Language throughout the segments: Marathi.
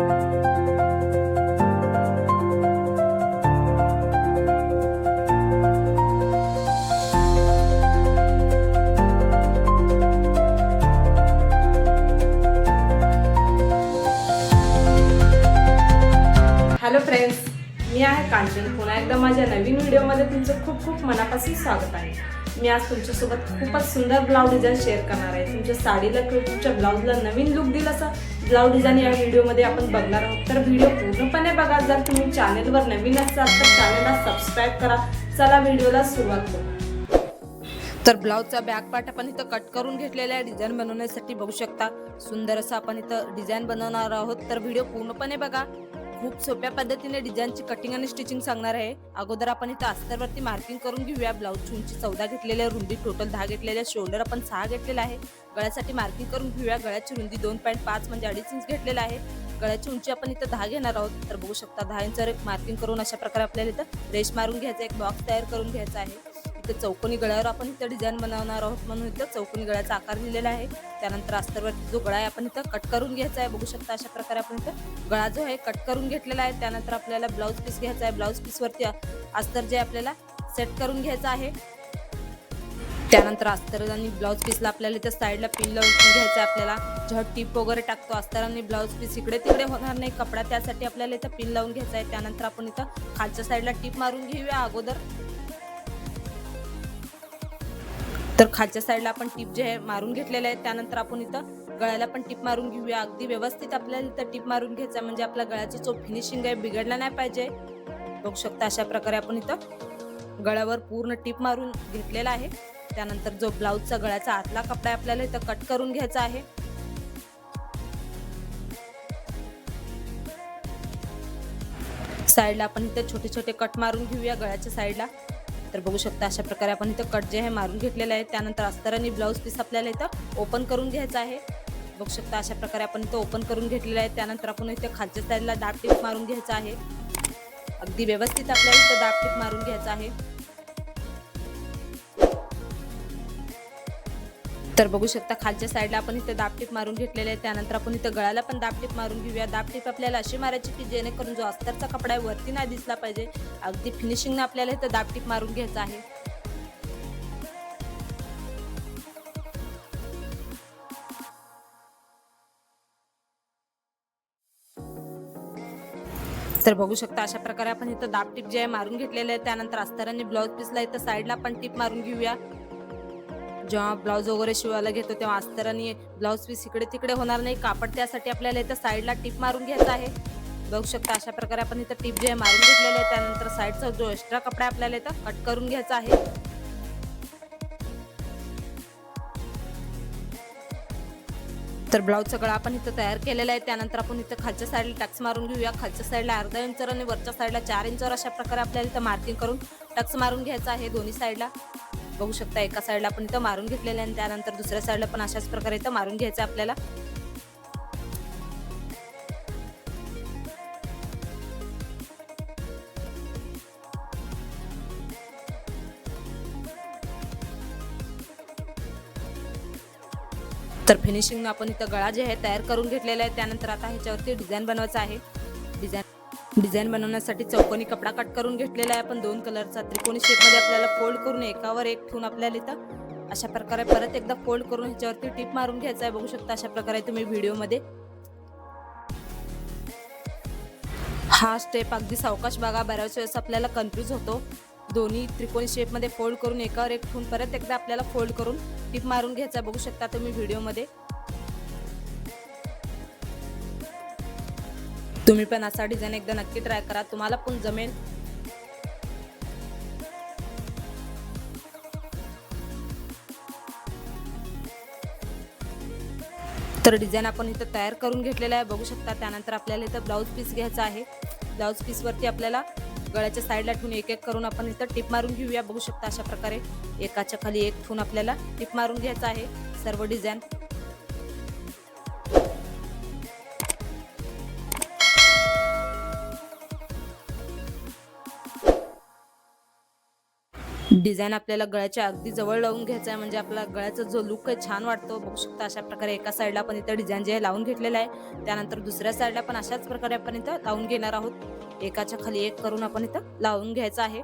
हॅलो फ्रेंड्स, मी आहे कांचन. पुन्हा एकदा माझ्या नवीन व्हिडिओमध्ये तुमचं खूप खूप मनापासून स्वागत आहे. मी आज तुमच्यासोबत खूपच सुंदर ब्लाऊज डिझाईन शेअर करणार आहे. तुमच्या साडीला किंवा तुमच्या ब्लाऊजला नवीन लुक दिला असा ब्लाऊज डिझाईन या व्हिडिओमध्ये आपण बघणार आहोत. तर व्हिडिओ पूर्णपणे बघा. जर तुम्ही चॅनलवर नवीन असाल तर चॅनलला सबस्क्राईब करा. चला व्हिडिओला सुरुवात करू. तर ब्लाऊजचा बॅक पार्ट आपण इथं कट करून घेतलेला आहे डिझाईन बनवण्यासाठी. बघू शकता सुंदर असं आपण इथं डिझाईन बनवणार आहोत. तर व्हिडिओ पूर्णपणे बघा. खूप सोप्या पद्धतीने डिझाईनची कटिंग आणि स्टिचिंग सांगणार आहे. अगोदर आपण इथं अस्तरवरती मार्किंग करून घेऊया. ब्लाऊजची उंची 14 घेतलेली आहे, रुंदी टोटल 10 घेतलेली आहे, शोल्डर आपण 6 घेतलेला आहे. गळ्यासाठी मार्किंग करून घेऊया. गळ्याची रुंदी 2.5 म्हणजे 2.5 इंच घेतलेला आहे. गळ्याची उंची आपण इथं 10 घेणार आहोत. तर बघू शकता 10 इंचवर एक मार्किंग करून अशा प्रकारे आपल्याला इथं रेश मारून घ्यायचा, एक बॉक्स तयार करून घ्यायचा आहे. इथं चौकोनी गळ्यावर आपण इथं डिझाईन बनवणार आहोत म्हणून इथं चौकोनी गळ्याचा आकार दिलेला आहे. त्यानंतर अस्तरवरती जो गळा आहे आपण इथं कट करून घ्यायचा आहे. बघू शकता अशा प्रकारे आपण इथं गळा जो आहे कट करून घेतलेला आहे. त्यानंतर आपल्याला ब्लाऊज पीस घ्यायचा आहे. ब्लाऊज पीसवरती अस्तर जे आपल्याला सेट करून घ्यायचं आहे. त्यानंतर अस्तर आणि ब्लाऊज पीसला आपल्याला इथं साईडला पिन लावून घ्यायचं आहे. आपल्याला जेव्हा टीप वगैरे टाकतो अस्तर आणि ब्लाऊज पीस इकडे तिकडे होणार नाही कपडा, त्यासाठी आपल्याला इथं पिन लावून घ्यायचं आहे. त्यानंतर आपण इथं खालच्या साईडला टीप मारून घेऊया अगोदर. तर खालच्या साईडला आपण टीप जे आहे मारून घेतलेले आहे. त्यानंतर आपण इथं गळ्याला पण टीप मारून घेऊया. अगदी व्यवस्थित आपल्याला इथं टीप मारून घ्यायचा म्हणजे आपल्या गळ्याची जो फिनिशिंग आहे बिघडला नाही पाहिजे. बघू शकता अशा प्रकारे आपण इथं गळ्यावर पूर्ण टीप मारून घेतलेला आहे. त्यानंतर जो ब्लाऊजचा गळ्याचा आतला कपडा आहे आपल्याला इथं कट करून घ्यायचा आहे. साईडला आपण इथं छोटे छोटे कट मारून घेऊया गळ्याच्या साईडला. तर बघू शकता अशा प्रकारे आपण इथं कट जे आहे मारून घेतलेलं आहे. त्यानंतर अस्तर आणि ब्लाऊज पीस आपल्याला इथं ओपन करून घ्यायचं आहे. बघू शकता अशा प्रकारे आपण इथं ओपन करून घेतलेलं आहे. त्यानंतर आपण इथं खालच्या साईडला दाब टीप मारून घ्यायचं आहे. अगदी व्यवस्थित आपल्याला इथं दाब टीप मारून घ्यायचं आहे. तर बघू शकता खालच्या साईडला आपण इथं दाब टीप मारून घेतलेले आहे. त्यानंतर आपण इथं गळ्याला पण दाब टीप मारून घेऊया. दाब टीप आपल्याला अशी मारायची की जेणेकरून जो अस्तरचा कपडा आहे वरती नाही दिसला पाहिजे. अगदी फिनिशिंगने आपल्याला इथं दाब टीप मारून घ्यायचं आहे. तर बघू शकता अशा प्रकारे आपण इथं दाब टीप जे आहे मारून घेतलेले आहे. त्यानंतर अस्तर आणि ब्लाऊज पीसला इथं साईडला आपण टीप मारून घेऊया. जेव्हा ब्लाऊज वगैरे शिवायला घेतो तेव्हा अस्तर आणि ब्लाऊज पीस इकडे तिकडे होणार नाही कापड, त्यासाठी आपल्याला इथं साईडला टीप मारून घ्यायचा आहे. बघू शकता अशा प्रकारे आपण इथं टीप जे मारून घेतलेले आहे. त्यानंतर साईडचा जो एक्स्ट्रा कपडा आपल्याला इथं कट करून घ्यायचा आहे. तर ब्लाऊजचा गळा आपण इथं तयार केलेला आहे. त्यानंतर आपण इथं खालच्या साईडला टक्स मारून घेऊया. खालच्या साईडला अर्धा इंचवर आणि वरच्या साईडला 4 इंचवर अशा प्रकारे आपल्याला इथं मार्किंग करून टक्स मारून घ्यायचा आहे दोन्ही साईडला. बघू शकता एका साईडला आपण इथं मारून घेतलेलं आहे आणि त्यानंतर दुसऱ्या साईडला पण अशाच प्रकारे इथं मारून घ्यायचं आपल्याला. तर फिनिशिंग आपण इथं गळा जे आहे तयार करून घेतलेला आहे. त्यानंतर आता ह्याच्यावरती डिझाईन बनवायचं आहे. डिझाईन बनवण्यासाठी चौकोनी कपडा कट करून घेतलेला आहे आपण 2 कलरचा. त्रिकोणी शेपमध्ये आपल्याला फोल्ड करून एकावर एक ठेवून आपल्याला इथं अशा प्रकारे परत एकदा फोल्ड करून ह्याच्यावरती टीप मारून घ्यायचा आहे. बघू शकता अशा प्रकारे तुम्ही व्हिडिओमध्ये. हा स्टेप अगदी सावकाश बघा, बऱ्याच वेळेस आपल्याला कन्फ्यूज होतो. दोन्ही त्रिकोणी शेपमध्ये फोल्ड करून एकावर एक ठेवून परत एकदा आपल्याला फोल्ड करून टीप मारून घ्यायचा. बघू शकता तुम्ही व्हिडिओमध्ये. तुम्ही पण असा डिझाईन एकदा नक्की ट्राय करा, तुम्हाला पण जमेल. तर डिझाईन आपण इथं तयार करून घेतलेला आहे. बघू शकता. त्यानंतर आपल्याला इथं ब्लाऊज पीस घ्यायचा आहे. ब्लाऊज पीसवरती आपल्याला गळ्याच्या साईडला ठेवून एक एक करून आपण इथं टिप मारून घेऊया. बघू शकता अशा प्रकारे एकाच्या खाली एक ठेवून आपल्याला टिप मारून घ्यायचं आहे सर्व डिझाईन. डिझाईन आपल्याला गळ्याच्या अगदी जवळ लावून घ्यायचा आहे, म्हणजे आपला गळ्याचा जो लुक आहे छान वाटतो. बघू शकता अशा प्रकारे एका साईडला पण इथं डिझाईन जे आहे लावून घेतलेलं आहे. त्यानंतर दुसऱ्या साईडला पण अशाच प्रकारे आपण इथं लावून घेणार आहोत. एकाच्या खाली एक करून आपण इथं लावून घ्यायचं आहे.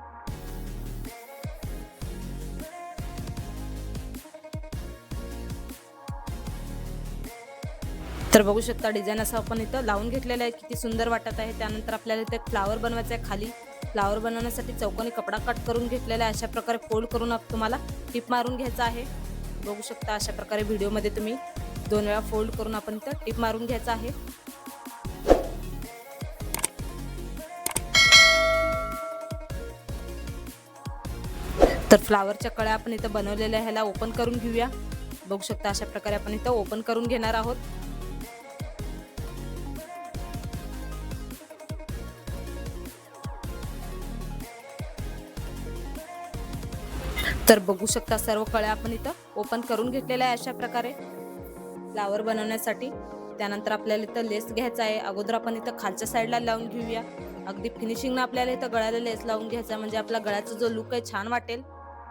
तर बघू शकता डिझाईन असं आपण इथं लावून घेतलेलं आहे, किती सुंदर वाटत आहे. त्यानंतर आपल्याला इथे फ्लावर बनवायचं आहे. खाली फ्लावर बनवण्यासाठी चौकोनी कपडा कट करून घेतलेला आहे. अशा प्रकारे फोल्ड करून तुम्हाला टिप मारून घ्यायचा आहे. बघू शकता अशा प्रकारे व्हिडिओमध्ये तुम्ही 2 वेळा फोल्ड करून आपण इथं टिप मारून घ्यायचा आहे. तर फ्लावरच्या कळ्या आपण इथं बनवलेल्या ह्याला ओपन करून घेऊया. बघू शकता अशा प्रकारे आपण इथं ओपन करून घेणार आहोत. तर बघू शकता सर्व कळ्या आपण इथं ओपन करून घेतलेल्या आहे अशा प्रकारे फ्लावर बनवण्यासाठी. त्यानंतर आपल्याला इथं लेस घ्यायचा आहे. अगोदर आपण इथं खालच्या साईडला लावून घेऊया. अगदी फिनिशिंगनं आपल्याला इथं गळ्याला लेस लावून घ्यायचा, म्हणजे आपला गळ्याचा जो लुक आहे छान वाटेल.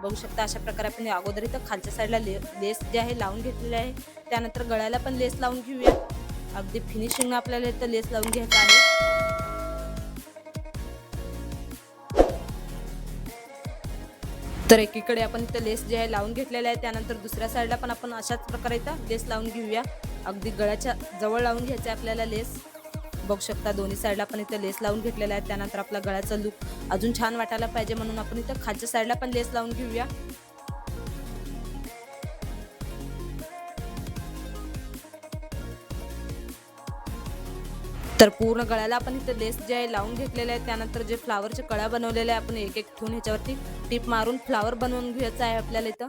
बघू शकता अशा प्रकारे आपण अगोदर इथं खालच्या साईडला लेस जे आहे लावून घेतलेले आहे. त्यानंतर गळ्याला पण लेस लावून घेऊया. अगदी फिनिशिंगनं आपल्याला इथं लेस लावून घ्यायचा आहे. तर एकीकडे आपण इथं लेस जे आहे लावून घेतलेलं आहे. त्यानंतर दुसऱ्या साईडला पण आपण अशाच प्रकारे इथं लेस लावून घेऊया. अगदी गळ्याच्या जवळ लावून घ्यायचं आहे आपल्याला लेस. बघू शकता दोन्ही साईडला आपण इथं लेस लावून घेतलेला आहे. त्यानंतर आपला गळ्याचा लुक अजून छान वाटायला पाहिजे म्हणून आपण इथं खालच्या साईडला पण लेस लावून घेऊया. तर पूर्ण गळ्याला आपण इथं लेस जे आहे लावून घेतलेले आहे. त्यानंतर जे फ्लावरच्या कळ्या बनवलेल्या आहे आपण एक एक ठेवून ह्याच्यावरती टिप मारून फ्लावर बनवून घ्यायचं आहे आपल्याला इथं.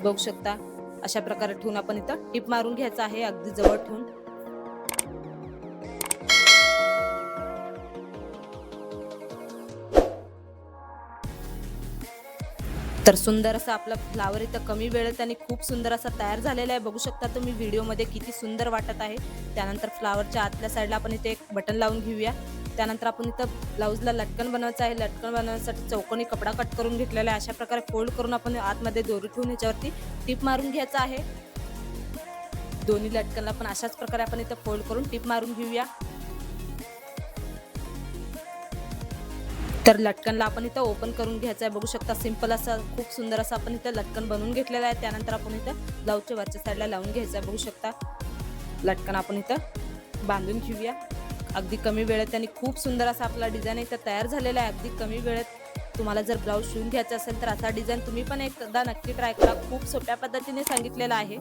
बघू शकता अशा प्रकारे ठेवून आपण इथं टिप मारून घ्यायचं आहे अगदी जवळ ठेवून. तर सुंदर असा आपला फ्लावर इथं कमी वेळेत आणि खूप सुंदर असा तयार झालेला आहे. बघू शकता तुम्ही व्हिडिओमध्ये किती सुंदर वाटत आहे. त्यानंतर फ्लावरच्या आतल्या साईडला आपण इथे एक बटन लावून घेऊया. त्यानंतर आपण इथं ब्लाऊजला लटकन बनवायचं आहे. लटकन बनवण्यासाठी चौकोनी कपडा कट करून घेतलेला आहे. अशा प्रकारे फोल्ड करून आपण आतमध्ये दोरी ठेवून ह्याच्यावरती टिप मारून घ्यायचं आहे. दोन्ही लटकनला पण अशाच प्रकारे आपण इथं फोल्ड करून टिप मारून घेऊया. तर लटकनला आपण इथं ओपन करून घ्यायचं आहे. बघू शकता सिंपल असं खूप सुंदर असं आपण इथं लटकन बनवून घेतलेलं आहे. त्यानंतर आपण इथं ब्लाऊजच्या वरच्या साईडला लावून घ्यायचं आहे. बघू शकता लटकन आपण इथं बांधून घेऊया. अगदी कमी वेळेत आणि खूप सुंदर असा आपला डिझाईन इथं तयार झालेला आहे. अगदी कमी वेळेत तुम्हाला जर ब्लाऊज शिवून घ्यायचा असेल तर असा डिझाईन तुम्ही पण एकदा नक्की ट्राय करा. खूप सोप्या पद्धतीने सांगितलेलं आहे.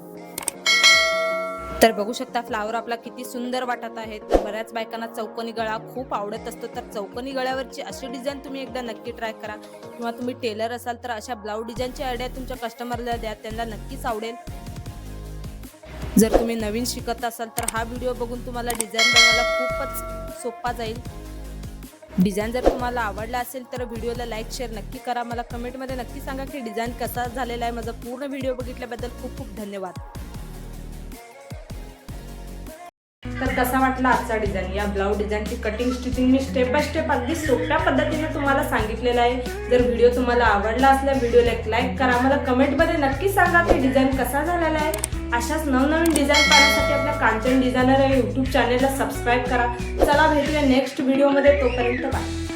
तर बघू शकता फ्लावर आपला किती सुंदर वाटत आहे. तर बऱ्याच बायकांना चौकोनी गळा खूप आवडत असतो, तर चौकोनी गळ्यावरची अशी डिझाईन तुम्ही एकदा नक्की ट्राय करा. किंवा तुम्ही टेलर असाल तर अशा ब्लाऊज डिझाईनची आयडिया तुमच्या कस्टमरला द्या, त्यांना नक्कीच आवडेल. जर तुम्ही नवीन शिकत असाल तर हा व्हिडिओ बघून तुम्हाला डिझाईन बनवायला खूपच सोपा जाईल. डिझाईन जर तुम्हाला आवडला असेल तर व्हिडिओला लाईक शेअर नक्की करा. मला कमेंटमध्ये नक्की सांगा की डिझाईन कसा झालेला आहे. माझा पूर्ण व्हिडिओ बघितल्याबद्दल खूप खूप धन्यवाद. तर कसा वाटला आजचा डिझाईन? या ब्लाऊज डिझाईनची कटिंग स्टिचिंग मी स्टेप बाय स्टेप अगदी सोप्या पद्धतीने तुम्हाला सांगितलेलं आहे. जर व्हिडिओ तुम्हाला आवडला असला व्हिडिओला एक लाईक करा. मला कमेंटमध्ये नक्की सांगा की डिझाईन कसा झालेला आहे. अशाच नवनवीन डिझाईन पाहण्यासाठी आपल्या कांचन डिझायनर या यूट्यूब चॅनेलला सबस्क्राईब करा. चला भेटूया नेक्स्ट व्हिडिओमध्ये. तोपर्यंत बाय.